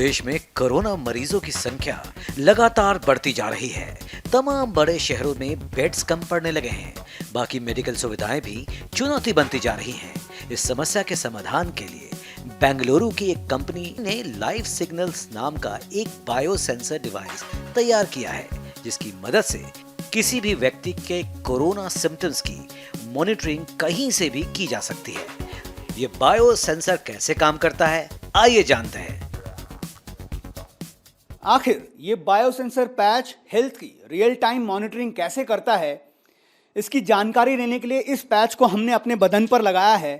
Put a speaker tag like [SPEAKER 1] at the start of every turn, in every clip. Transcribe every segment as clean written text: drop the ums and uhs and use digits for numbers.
[SPEAKER 1] देश में कोरोना मरीजों की संख्या लगातार बढ़ती जा रही है। तमाम बड़े शहरों में बेड्स कम पड़ने लगे हैं। बाकी मेडिकल सुविधाएं भी चुनौती बनती जा रही हैं। इस समस्या के समाधान के लिए बेंगलुरु की एक कंपनी ने लाइफ सिग्नल्स नाम का एक बायो सेंसर डिवाइस तैयार किया है, जिसकी मदद से किसी भी व्यक्ति के कोरोना सिम्टम्स की मॉनिटरिंग कहीं से भी की जा सकती है। ये बायो सेंसर कैसे काम करता है, आइए जानते हैं।
[SPEAKER 2] आखिर ये बायोसेंसर पैच हेल्थ की रियल टाइम मॉनिटरिंग कैसे करता है, इसकी जानकारी लेने के लिए इस पैच को हमने अपने बदन पर लगाया है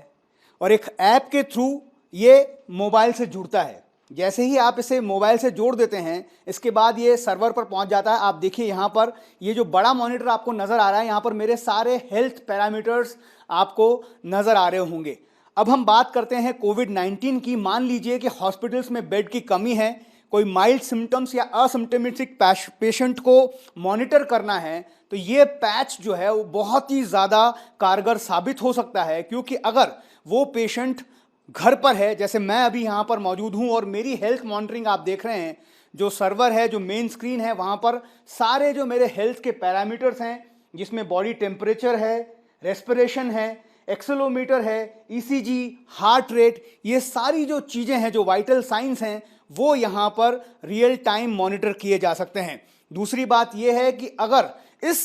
[SPEAKER 2] और एक ऐप के थ्रू ये मोबाइल से जुड़ता है। जैसे ही आप इसे मोबाइल से जोड़ देते हैं, इसके बाद ये सर्वर पर पहुंच जाता है। आप देखिए यहाँ पर ये जो बड़ा मॉनिटर आपको नज़र आ रहा है, यहाँ पर मेरे सारे हेल्थ पैरामीटर्स आपको नज़र आ रहे होंगे। अब हम बात करते हैं कोविड-19 की। मान लीजिए कि हॉस्पिटल्स में बेड की कमी है, कोई माइल्ड सिम्टम्स या असिम्टोमेटिक पेशेंट को मॉनिटर करना है, तो ये पैच जो है वो बहुत ही ज़्यादा कारगर साबित हो सकता है। क्योंकि अगर वो पेशेंट घर पर है, जैसे मैं अभी यहाँ पर मौजूद हूँ और मेरी हेल्थ मॉनिटरिंग आप देख रहे हैं, जो सर्वर है, जो मेन स्क्रीन है, वहाँ पर सारे जो मेरे हेल्थ के पैरामीटर्स हैं, जिसमें बॉडी टेम्परेचर है, रेस्पिरेशन है, एक्सेलोमीटर है, ईसीजी, हार्ट रेट, ये सारी जो चीज़ें हैं, जो वाइटल साइंस हैं, वो यहाँ पर रियल टाइम मॉनिटर किए जा सकते हैं। दूसरी बात यह है कि अगर इस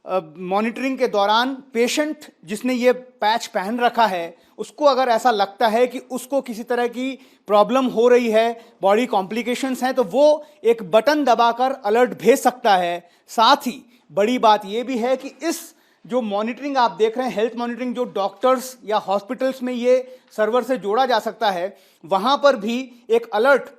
[SPEAKER 2] मॉनिटरिंग के दौरान पेशेंट जिसने ये पैच पहन रखा है, उसको अगर ऐसा लगता है कि उसको किसी तरह की प्रॉब्लम हो रही है, बॉडी कॉम्प्लिकेशंस हैं, तो वो एक बटन दबाकर अलर्ट भेज सकता है। साथ ही बड़ी बात ये भी है कि इस जो मॉनिटरिंग आप देख रहे हैं, हेल्थ मॉनिटरिंग, जो डॉक्टर्स या हॉस्पिटल्स में ये सर्वर से जोड़ा जा सकता है, वहाँ पर भी एक अलर्ट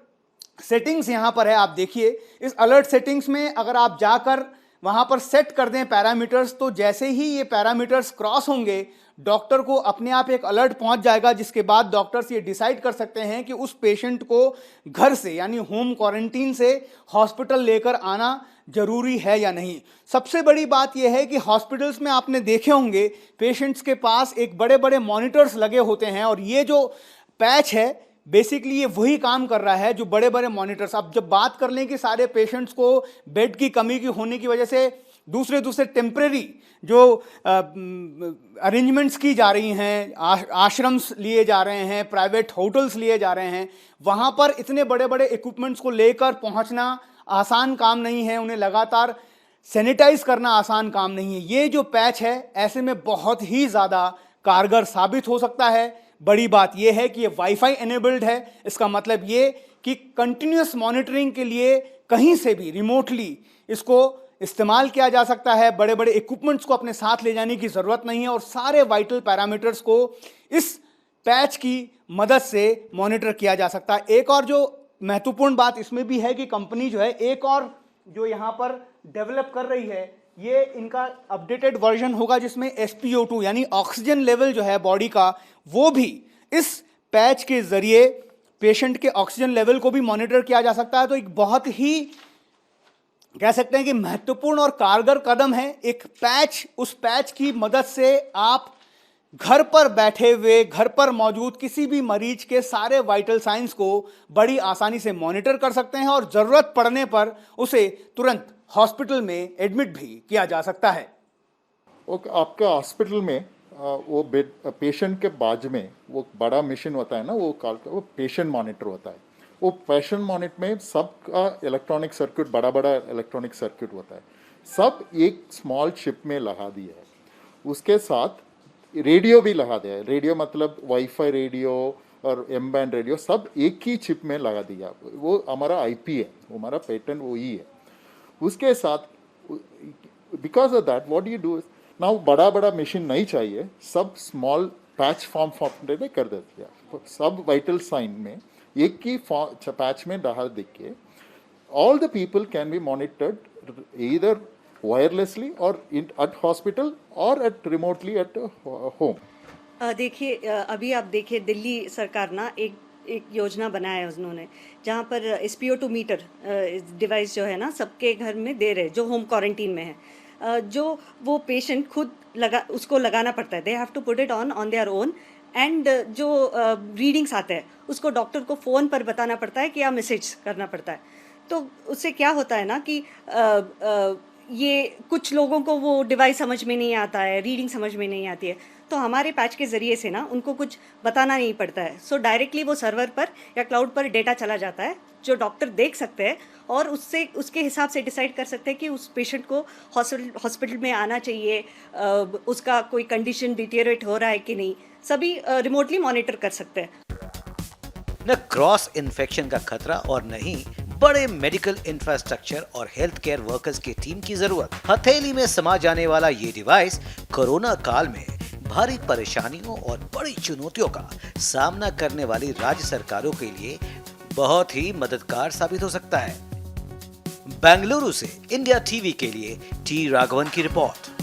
[SPEAKER 2] सेटिंग्स यहाँ पर है। आप देखिए, इस अलर्ट सेटिंग्स में अगर आप जाकर वहाँ पर सेट कर दें पैरामीटर्स, तो जैसे ही ये पैरामीटर्स क्रॉस होंगे, डॉक्टर को अपने आप एक अलर्ट पहुँच जाएगा, जिसके बाद डॉक्टर्स ये डिसाइड कर सकते हैं कि उस पेशेंट को घर से यानी होम क्वारंटीन से हॉस्पिटल लेकर आना जरूरी है या नहीं। सबसे बड़ी बात यह है कि हॉस्पिटल्स में आपने देखे होंगे पेशेंट्स के पास एक बड़े बड़े मॉनिटर्स लगे होते हैं, और ये जो पैच है बेसिकली ये वही काम कर रहा है जो बड़े बड़े मॉनिटर्स। अब जब बात कर लें कि सारे पेशेंट्स को बेड की कमी की होने की वजह से दूसरे टेम्परेरी जो अरेंजमेंट्स की जा रही हैं, आश्रम्स लिए जा रहे हैं, प्राइवेट होटल्स लिए जा रहे हैं, वहाँ पर इतने बड़े बड़े इक्विपमेंट्स को लेकर पहुँचना आसान काम नहीं है, उन्हें लगातार सैनिटाइज करना आसान काम नहीं है। ये जो पैच है ऐसे में बहुत ही ज़्यादा कारगर साबित हो सकता है। बड़ी बात यह है कि ये वाईफाई एनेबल्ड है। इसका मतलब ये कि कंटिन्यूस मॉनिटरिंग के लिए कहीं से भी रिमोटली इसको इस्तेमाल किया जा सकता है। बड़े बड़े इक्विपमेंट्स को अपने साथ ले जाने की ज़रूरत नहीं है और सारे वाइटल पैरामीटर्स को इस पैच की मदद से मॉनिटर किया जा सकता है। एक और जो महत्वपूर्ण बात इसमें भी है कि कंपनी जो है एक और जो यहाँ पर डेवलप कर रही है, ये इनका अपडेटेड वर्जन होगा जिसमें SpO2 यानी ऑक्सीजन लेवल जो है बॉडी का, वो भी इस पैच के जरिए पेशेंट के ऑक्सीजन लेवल को भी मॉनिटर किया जा सकता है। तो एक बहुत ही कह सकते हैं कि महत्वपूर्ण और कारगर कदम है। एक पैच, उस पैच की मदद से आप घर पर बैठे हुए, घर पर मौजूद किसी भी मरीज के सारे वाइटल साइंस को बड़ी आसानी से मॉनिटर कर सकते हैं और ज़रूरत पड़ने पर उसे तुरंत हॉस्पिटल में एडमिट भी किया जा सकता है।
[SPEAKER 3] आपका हॉस्पिटल में वो बेड पेशेंट के बाजू में वो बड़ा मशीन होता है ना, वो पेशेंट मॉनिटर होता है। वो पेशेंट मॉनिटर में सबका इलेक्ट्रॉनिक सर्किट, बड़ा बड़ा इलेक्ट्रॉनिक सर्किट होता है, सब एक स्मॉल चिप में लगा दिया है। उसके साथ रेडियो भी लगा दिया है। रेडियो मतलब वाईफाई रेडियो और एम बैंड रेडियो सब एक ही चिप में लगा दिया। वो हमारा IP है, वो हमारा पेटेंट वही है। उसके साथ because of that what you do now, बड़ा बड़ा मशीन नहीं चाहिए, सब स्मॉल पैच फॉर्म में कर देते हैं। सब वाइटल साइन में एक ही पैच में डाल दे के all the people can be monitored either wirelessly और एट हॉस्पिटल और एट रिमोटली एट होम।
[SPEAKER 4] देखिए, अभी आप देखिए दिल्ली सरकार ना एक योजना बनाया है उन्होंने, जहाँ पर SpO2 मीटर डिवाइस जो है ना सबके घर में दे रहे, जो होम क्वारंटीन में है, जो वो पेशेंट खुद उसको लगाना पड़ता है। They have to put it on their own and जो रीडिंग्स आते हैं उसको डॉक्टर को फ़ोन पर बताना पड़ता है कि या मैसेज करना पड़ता है। तो उससे क्या होता है ना कि ये कुछ लोगों को वो डिवाइस समझ में नहीं आता है, रीडिंग समझ में नहीं आती है, तो हमारे पैच के ज़रिए से ना उनको कुछ बताना नहीं पड़ता है। सो डायरेक्टली वो सर्वर पर या क्लाउड पर डेटा चला जाता है जो डॉक्टर देख सकते हैं और उससे उसके हिसाब से डिसाइड कर सकते हैं कि उस पेशेंट को हॉस्पिटल में आना चाहिए, उसका कोई कंडीशन डिटेरियोरेट हो रहा है कि नहीं, सभी रिमोटली मॉनिटर कर सकते हैं।
[SPEAKER 1] न क्रॉस इन्फेक्शन का खतरा और न ही बड़े मेडिकल इंफ्रास्ट्रक्चर और हेल्थ केयर वर्कर्स की टीम की जरूरत। हथेली में समा जाने वाला ये डिवाइस कोरोना काल में भारी परेशानियों और बड़ी चुनौतियों का सामना करने वाली राज्य सरकारों के लिए बहुत ही मददगार साबित हो सकता है। बेंगलुरु से इंडिया टीवी के लिए टी राघवन की रिपोर्ट।